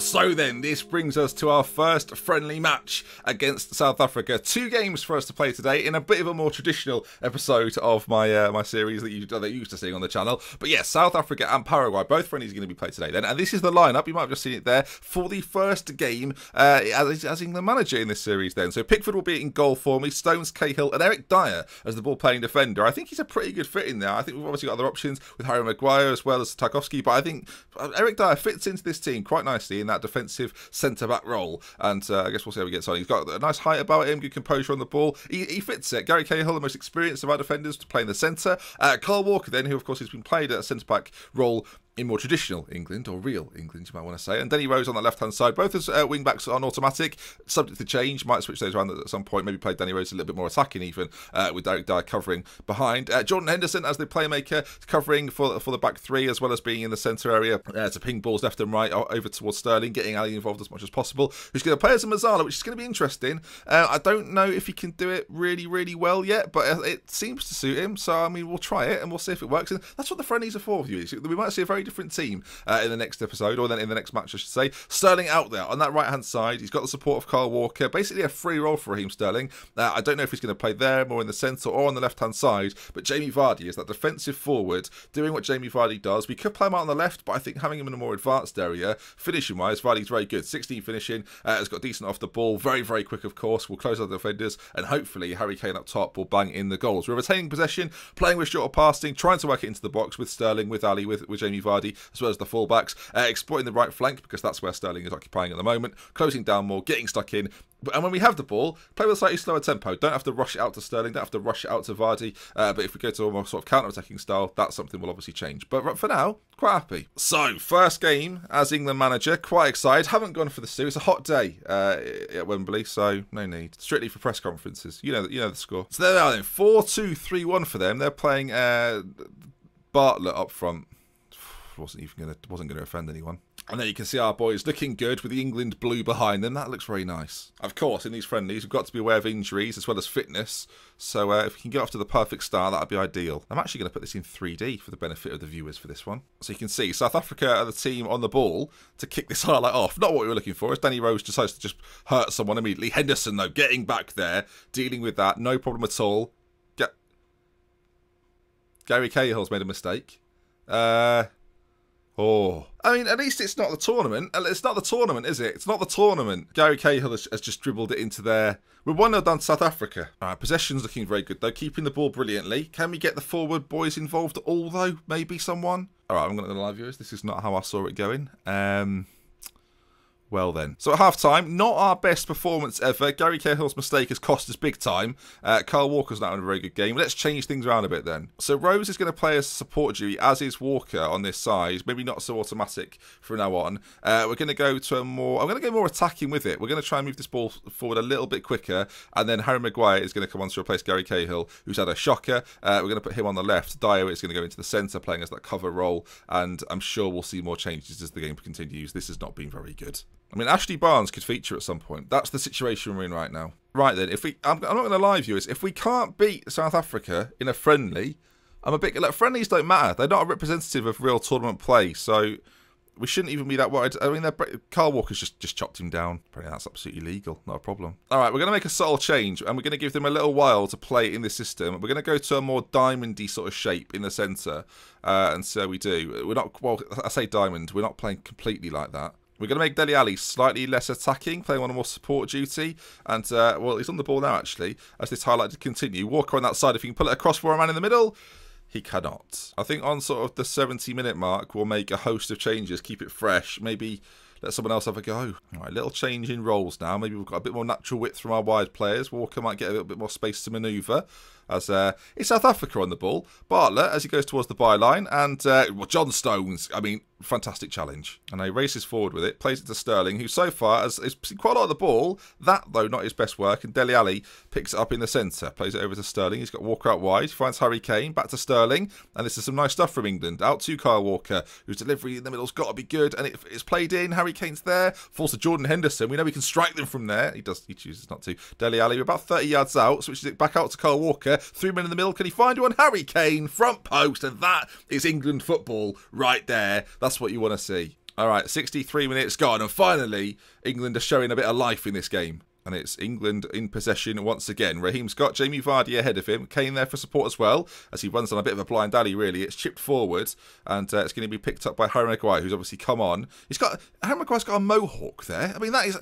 So then, this brings us to our first friendly match against South Africa. 2 games for us to play today in a bit of a more traditional episode of my my series that you're used to seeing on the channel. But yes, South Africa and Paraguay, both friendlies are going to be played today then. And this is the lineup, you might have just seen it there, for the first game as England manager in this series then. So Pickford will be in goal for me, Stones, Cahill and Eric Dyer as the ball-playing defender. I think he's a pretty good fit in there. I think we've obviously got other options with Harry Maguire as well as Tarkowski, but I think Eric Dyer fits into this team quite nicely in that defensive centre-back role. And I guess we'll see how he gets on. He's got a nice height about him, good composure on the ball. He fits it. Gary Cahill, the most experienced of our defenders, to play in the centre. Kyle Walker then, who of course has been played at a centre-back role in more traditional England, or real England, you might want to say. And Denny Rose on the left-hand side, both as wing-backs on automatic, subject to change, might switch those around at some point, maybe play Denny Rose a little bit more attacking even, with Eric Dyer covering behind. Jordan Henderson as the playmaker, covering for the back three, as well as being in the centre area to ping balls left and right over towards Sterling, getting Ali involved as much as possible. Who's going to play as a Mazzala, which is going to be interesting. I don't know if he can do it really, really well yet, but it seems to suit him, so I mean, we'll try it and we'll see if it works. And that's what the friendlies are for, viewers. We might see a very different team in the next episode, or then in the next match I should say. Sterling out there on that right hand side, he's got the support of Kyle Walker, basically a free role for Raheem Sterling. I don't know if he's going to play there, more in the centre or on the left hand side, but Jamie Vardy is that defensive forward doing what Jamie Vardy does. We could play him out on the left, but I think having him in a more advanced area, finishing wise, Vardy's very good, 16 finishing, has got decent off the ball, very, very quick of course, will close out the defenders, and hopefully Harry Kane up top will bang in the goals. We're retaining possession, playing with shorter passing, trying to work it into the box with Sterling, with Ali, with Jamie Vardy, as well as the fullbacks, exploiting the right flank because that's where Sterling is occupying at the moment, closing down more, getting stuck in. And when we have the ball, play with a slightly slower tempo. Don't have to rush it out to Sterling, don't have to rush it out to Vardy. But if we go to a more sort of counter-attacking style, that's something we'll obviously change. But for now, quite happy. So, first game as England manager, quite excited. Haven't gone for the stew. It's a hot day at Wembley, so no need. Strictly for press conferences. You know the score. So there they are then. 4-2-3-1 for them. They're playing Bartlett up front. Wasn't going to offend anyone. And there you can see our boys looking good with the England blue behind them. That looks very nice. Of course, in these friendlies, we've got to be aware of injuries as well as fitness. So if we can get off to the perfect start, that would be ideal. I'm actually going to put this in 3D for the benefit of the viewers for this one. So you can see South Africa are the team on the ball to kick this highlight off. Not what we were looking for, as Danny Rose decides to just hurt someone immediately. Henderson, though, getting back there, dealing with that. No problem at all. Gary Cahill's made a mistake. Oh, I mean, at least it's not the tournament. It's not the tournament, is it? It's not the tournament. Gary Cahill has just dribbled it into there. We're 1-0 down to South Africa. All right, possession's looking very good, though. Keeping the ball brilliantly. Can we get the forward boys involved at all, though? Maybe someone? All right, I'm going to live viewers. This is not how I saw it going. Well then. So at half-time, not our best performance ever. Gary Cahill's mistake has cost us big time. Kyle Walker's not in a very good game. Let's change things around a bit then. So Rose is going to play as support duty, as is Walker on this side. Maybe not so automatic from now on. We're going to go to I'm going to go more attacking with it. We're going to try and move this ball forward a little bit quicker. And then Harry Maguire is going to come on to replace Gary Cahill, who's had a shocker. We're going to put him on the left. Dyer is going to go into the centre, playing as that cover role. And I'm sure we'll see more changes as the game continues. This has not been very good. I mean, Ashley Barnes could feature at some point. That's the situation we're in right now. Right then, I'm not going to lie, viewers. If we can't beat South Africa in a friendly, I'm a bit... Like, friendlies don't matter. They're not a representative of real tournament play, so we shouldn't even be that worried. I mean, Kyle Walker's just chopped him down. Apparently that's absolutely legal. Not a problem. All right, we're going to make a subtle change, and we're going to give them a little while to play in this system. We're going to go to a more diamondy sort of shape in the centre, and so we do. We're not... Well, I say diamond. We're not playing completely like that. We're going to make Dele Alli slightly less attacking, playing on a more support duty. And, well, he's on the ball now, actually, as this highlight to continue. Walker on that side, if he can pull it across for a man in the middle, he cannot. I think on sort of the 70-minute mark, we'll make a host of changes, keep it fresh, maybe let someone else have a go. All right, little change in roles now. Maybe we've got a bit more natural width from our wide players. Walker might get a little bit more space to manoeuvre. As it's South Africa on the ball. Bartlett as he goes towards the byline. And John Stones, I mean, fantastic challenge. And he races forward with it, plays it to Sterling, who so far has seen quite a lot of the ball. That, though, not his best work. And Dele Alli picks it up in the centre, plays it over to Sterling. He's got Walker out wide, finds Harry Kane, back to Sterling. And this is some nice stuff from England. Out to Kyle Walker, whose delivery in the middle's got to be good. And it's played in. Harry Kane's there. Falls to Jordan Henderson. We know we can strike them from there. He chooses not to. Dele Alli, we're about 30 yards out, switches it back out to Kyle Walker. 3 men in the middle. Can he find one? Harry Kane, front post, and that is England football right there. That's what you want to see. All right, 63 minutes gone, and finally, England are showing a bit of life in this game. And it's England in possession once again. Raheem's got Jamie Vardy ahead of him. Kane there for support as well, as he runs on a bit of a blind alley, really. It's chipped forward, and it's going to be picked up by Harry Maguire, who's obviously come on. Harry Maguire's got a mohawk there. I mean, that is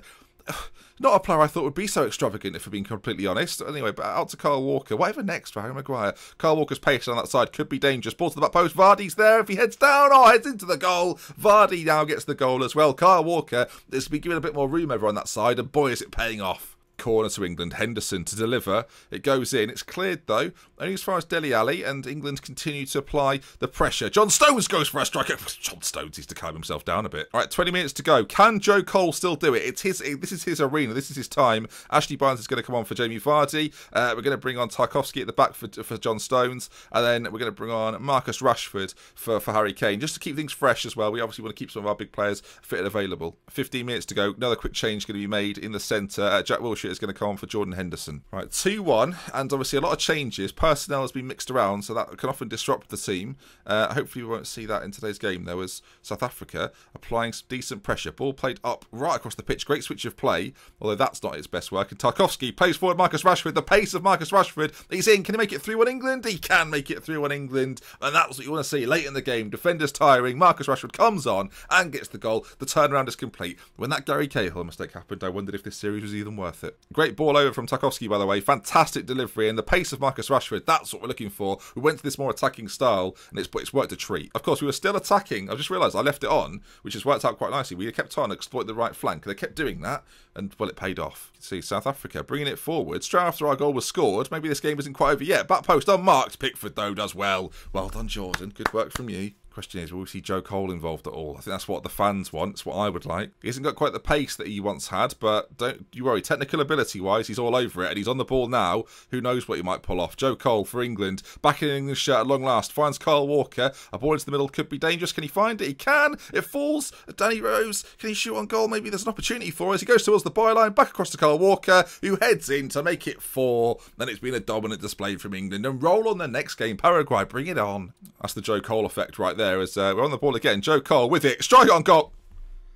not a player I thought would be so extravagant, if we're being completely honest. Anyway, but out to Kyle Walker. Whatever next for Harry Maguire. Kyle Walker's pace on that side could be dangerous. Ball to the back post. Vardy's there. If he heads down, heads into the goal. Vardy now gets the goal as well. Kyle Walker has been given a bit more room over on that side, and boy, is it paying off. Corner to England, Henderson to deliver. It goes in. It's cleared though, only as far as Dele Alli, and England continue to apply the pressure. John Stones goes for a strike. John Stones needs to calm himself down a bit. All right, 20 minutes to go. Can Joe Cole still do it? This is his arena. This is his time. Ashley Barnes is going to come on for Jamie Vardy. We're going to bring on Tarkowski at the back for John Stones, and then we're going to bring on Marcus Rashford for Harry Kane, just to keep things fresh as well. We obviously want to keep some of our big players fit and available. 15 minutes to go. Another quick change going to be made in the centre. Jack Wilshere is going to come on for Jordan Henderson. Right, 2-1, and obviously a lot of changes. Personnel has been mixed around, so that can often disrupt the team. Hopefully we won't see that in today's game. There was South Africa applying some decent pressure. Ball played up right across the pitch. Great switch of play, although that's not its best work. And Tarkowski plays forward Marcus Rashford. The pace of Marcus Rashford. He's in. Can he make it 3-1 England? He can make it 3-1 England. And that's what you want to see late in the game. Defenders tiring. Marcus Rashford comes on and gets the goal. The turnaround is complete. When that Gary Cahill mistake happened, I wondered if this series was even worth it. Great ball over from Tarkowski, by the way. Fantastic delivery, and the pace of Marcus Rashford, that's what we're looking for. We went to this more attacking style, and it's worked a treat. Of course, we were still attacking. I just realised I left it on, which has worked out quite nicely. We kept on exploiting the right flank. They kept doing that, and, well, it paid off. You can see South Africa bringing it forward. Straight after our goal was scored. Maybe this game isn't quite over yet. Back post unmarked. Pickford, though, does well. Well done, Jordan. Good work from you. Question is, will we see Joe Cole involved at all? I think that's what the fans want. It's what I would like. He hasn't got quite the pace that he once had, but don't you worry. Technical ability-wise, he's all over it, and he's on the ball now. Who knows what he might pull off? Joe Cole for England, back in England's shirt at long last, finds Kyle Walker. A ball into the middle could be dangerous. Can he find it? He can. It falls. Danny Rose, can he shoot on goal? Maybe there's an opportunity for us. He goes towards the byline, back across to Kyle Walker, who heads in to make it 4. Then it's been a dominant display from England, and roll on the next game. Paraguay, bring it on. That's the Joe Cole effect right there, as we're on the ball again. Joe Cole with it. Strike on goal.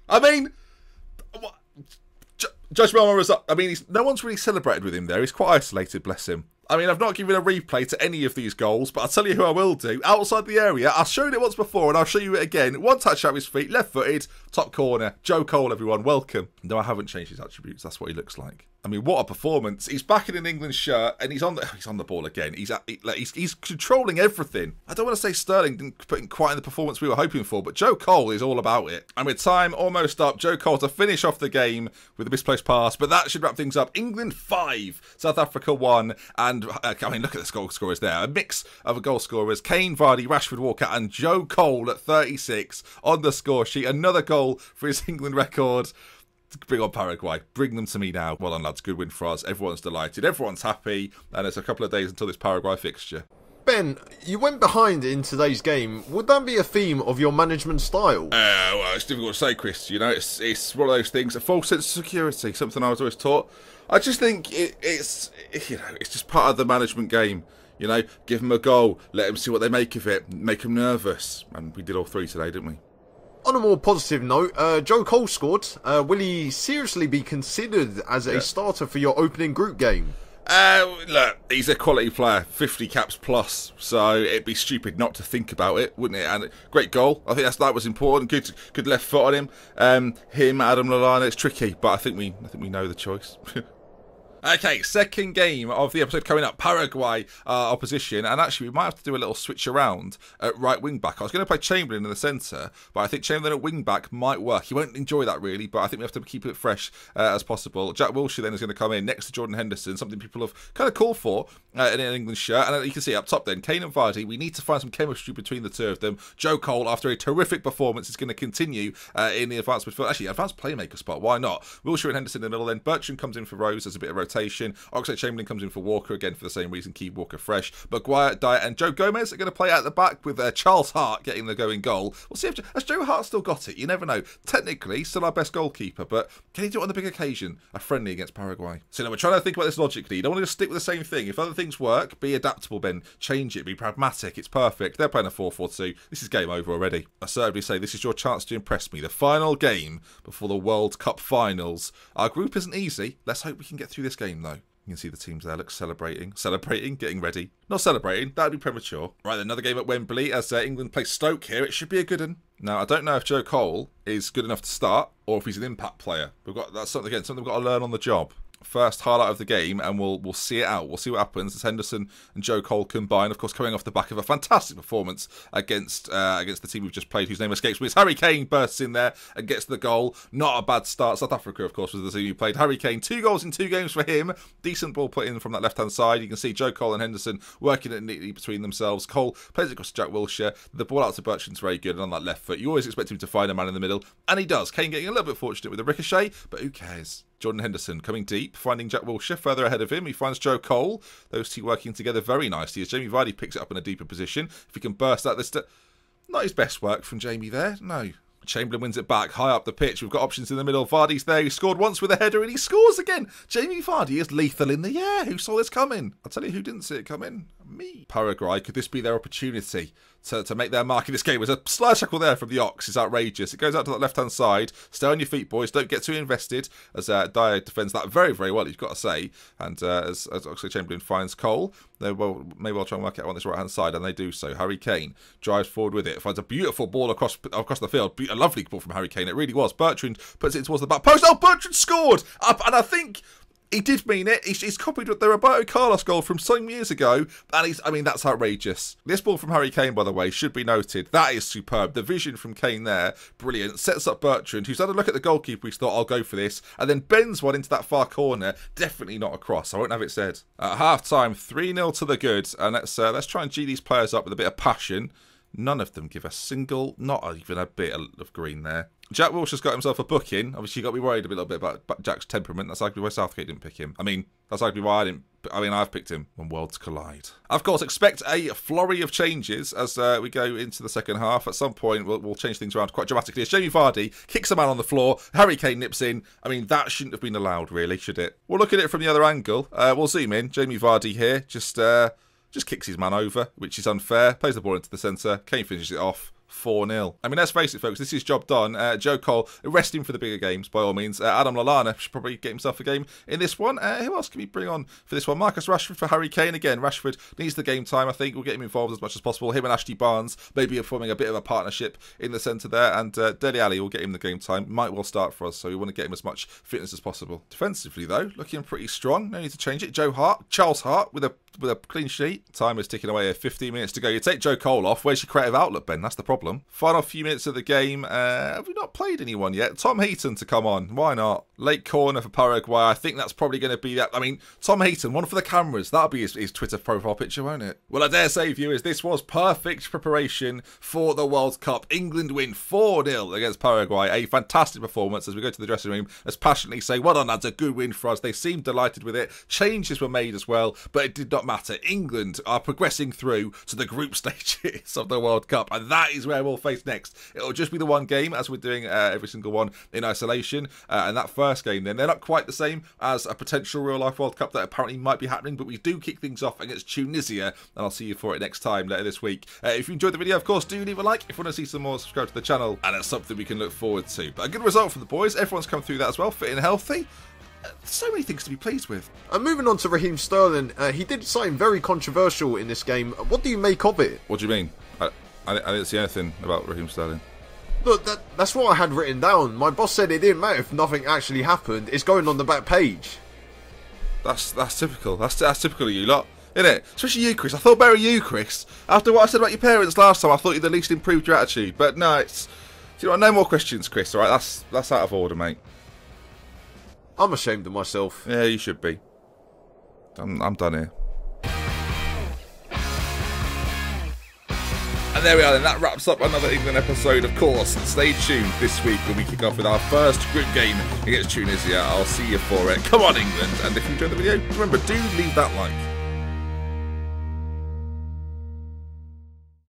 I mean, Judge Melmer was up. I mean, no one's really celebrated with him there. He's quite isolated, bless him. I mean, I've not given a replay to any of these goals, but I'll tell you who I will do. Outside the area, I've shown it once before, and I'll show you it again. One touch out his feet, left-footed, top corner. Joe Cole, everyone, welcome. No, I haven't changed his attributes. That's what he looks like. I mean, what a performance. He's back in an England shirt, and he's on the ball again. He's controlling everything. I don't want to say Sterling didn't put in quite in the performance we were hoping for, but Joe Cole is all about it. And with time almost up, Joe Cole to finish off the game with a misplaced pass, but that should wrap things up. England 5, South Africa 1, and I mean, look at the goal scorers there. A mix of goal scorers: Kane, Vardy, Rashford, Walker, and Joe Cole at 36 on the score sheet. Another goal for his England record. Bring on Paraguay. Bring them to me now. Well done, lads. Good win for us. Everyone's delighted. Everyone's happy. And it's a couple of days until this Paraguay fixture. Ben, you went behind in today's game. Would that be a theme of your management style? Well, it's difficult to say, Chris. You know, it's one of those things. A false sense of security. Something I was always taught. I just think it's just part of the management game. You know, give them a goal. Let them see what they make of it. Make them nervous. And we did all 3 today, didn't we? On a more positive note, Joe Cole scored. Will he seriously be considered as a starter for your opening group game? Look, he's a quality player, 50 caps plus, so it'd be stupid not to think about it, wouldn't it? And great goal. I think that was important. Good left foot on him. Adam Lallana. It's tricky, but I think we know the choice. Okay, second game of the episode coming up. Paraguay opposition, and actually we might have to do a little switch around at right wing back. I was going to play Chamberlain in the centre, but I think Chamberlain at wing back might work. He won't enjoy that really, but I think we have to keep it fresh as possible. Jack Wilshere then is going to come in next to Jordan Henderson, something people have kind of called for in an England shirt. And you can see up top then, Kane and Vardy. We need to find some chemistry between the two of them. Joe Cole, after a terrific performance, is going to continue in the advanced midfield. Actually, advanced playmaker spot. Why not? Wilshere and Henderson in the middle. Then Bertrand comes in for Rose as a bit of rotation. rotation. Oxlade-Chamberlain comes in for Walker again for the same reason, keep Walker fresh. Maguire, Dyer and Joe Gomez are going to play out the back with Charles Hart getting the going goal. We'll see if has Joe Hart still got it. You never know. Technically, still our best goalkeeper, but can he do it on the big occasion? A friendly against Paraguay. So now we're trying to think about this logically. You don't want to just stick with the same thing. If other things work, be adaptable, Ben. Change it. Be pragmatic. It's perfect. They're playing a 4-4-2. This is game over already. I certainly say this is your chance to impress me. The final game before the World Cup finals. Our group isn't easy. Let's hope we can get through this game, though. You can see the teams there, look, celebrating, getting ready. Not celebrating, that would be premature. Right, then, another game at Wembley as England play Stoke here. It should be a good one. Now, I don't know if Joe Cole is good enough to start or if he's an impact player. That's something we've got to learn on the job. First highlight of the game, and we'll see it out. We'll see what happens as Henderson and Joe Cole combine. Of course, coming off the back of a fantastic performance against the team we've just played, whose name escapes me. It's Harry Kane bursts in there and gets the goal. Not a bad start. South Africa, of course, was the team who played. Harry Kane, 2 goals in 2 games for him. Decent ball put in from that left-hand side. You can see Joe Cole and Henderson working it neatly between themselves. Cole plays it across to Jack Wilshere. The ball out to Bertrand's very good, and on that left foot, you always expect him to find a man in the middle, and he does. Kane getting a little bit fortunate with a ricochet, but who cares? Jordan Henderson coming deep, finding Jack Wilshere further ahead of him. He finds Joe Cole. Those two working together very nicely as Jamie Vardy picks it up in a deeper position. If he can burst out this... Not his best work from Jamie there, no. Chamberlain wins it back, high up the pitch. We've got options in the middle. Vardy's there. He scored once with a header and he scores again. Jamie Vardy is lethal in the air. Who saw this coming? I'll tell you who didn't see it coming. Me. Paraguay, could this be their opportunity to make their mark in this game? There's a slide tackle there from the Ox. It's outrageous. It goes out to that left-hand side. Stay on your feet, boys. Don't get too invested as Dyer defends that very, very well, you've got to say. And as Oxlade-Chamberlain finds Cole, they may well try and work it out on this right-hand side, and they do so. Harry Kane drives forward with it. Finds a beautiful ball across the field. A lovely ball from Harry Kane. It really was. Bertrand puts it towards the back post. Oh, Bertrand scored! And I think... he did mean it. He's copied the Roberto Carlos goal from some years ago. And that's outrageous. This ball from Harry Kane, by the way, should be noted. That is superb. The vision from Kane there, brilliant. Sets up Bertrand, who's had a look at the goalkeeper. He's thought, I'll go for this. And then bends one into that far corner. Definitely not a cross. I won't have it said. At half-time, 3-0 to the good. And let's try and G these players up with a bit of passion. None of them give a single, not even a bit of green there. Jack Wilshere's got himself a booking. Obviously, you've got to be worried a little bit about Jack's temperament. That's likely why Southgate didn't pick him. That's likely why I've picked him when worlds collide. Of course, expect a flurry of changes as we go into the second half. At some point, we'll change things around quite dramatically. As Jamie Vardy kicks a man on the floor, Harry Kane nips in. That shouldn't have been allowed, really, should it? We'll look at it from the other angle. We'll zoom in. Jamie Vardy here, just kicks his man over, which is unfair. Plays the ball into the centre. Kane finishes it off. 4-0. Let's face it, folks, this is job done. Joe Cole, rest him for the bigger games, by all means. Adam Lallana should probably get himself a game in this one. Who else can we bring on for this one? Marcus Rashford for Harry Kane. Again, Rashford needs the game time, I think. We'll get him involved as much as possible. Him and Ashley Barnes maybe forming a bit of a partnership in the centre there. And Dele Alli will get him the game time. Might well start for us, so we want to get him as much fitness as possible. Defensively, though, looking pretty strong. No need to change it. Charles Hart with a clean sheet. Time is ticking away here. 15 minutes to go. You take Joe Cole off. Where's your creative outlet, Ben? That's the problem. Final few minutes of the game. Have we not played anyone yet? Tom Heaton to come on. Why not? Late corner for Paraguay. I think that's probably going to be that. Tom Heaton, one for the cameras. That'll be his Twitter profile picture, won't it? Well, I dare say, viewers, this was perfect preparation for the World Cup. England win 4-0 against Paraguay. A fantastic performance as we go to the dressing room. Let's passionately say, well done, lads. A good win for us. They seemed delighted with it. Changes were made as well, but it did not matter. England are progressing through to the group stages of the World Cup, and that is where we'll face next. It'll just be the one game, as we're doing every single one in isolation, and that first game then, they're not quite the same as a potential real-life World Cup that apparently might be happening, but we do kick things off against Tunisia, and I'll see you for it next time later this week. If you enjoyed the video, of course, do leave a like. If you want to see some more, subscribe to the channel, and it's something we can look forward to. But a good result for the boys. Everyone's come through that as well, fit and healthy. So many things to be pleased with. Moving on to Raheem Sterling, he did something very controversial in this game. What do you make of it? What do you mean? I didn't see anything about Raheem Sterling. Look, that's what I had written down. My boss said it didn't matter if nothing actually happened. It's going on the back page. That's typical. That's typical of you lot, isn't it? Especially you, Chris. I thought better of you, Chris. After what I said about your parents last time, I thought you'd at least improved your attitude. But no, it's... Do you know what? No more questions, Chris, alright? That's out of order, mate. I'm ashamed of myself. Yeah, you should be. I'm done here. And there we are then, that wraps up another England episode. Of course, stay tuned this week when we kick off with our first group game against Tunisia. I'll see you for it. Come on, England. And if you enjoyed the video, remember, do leave that like.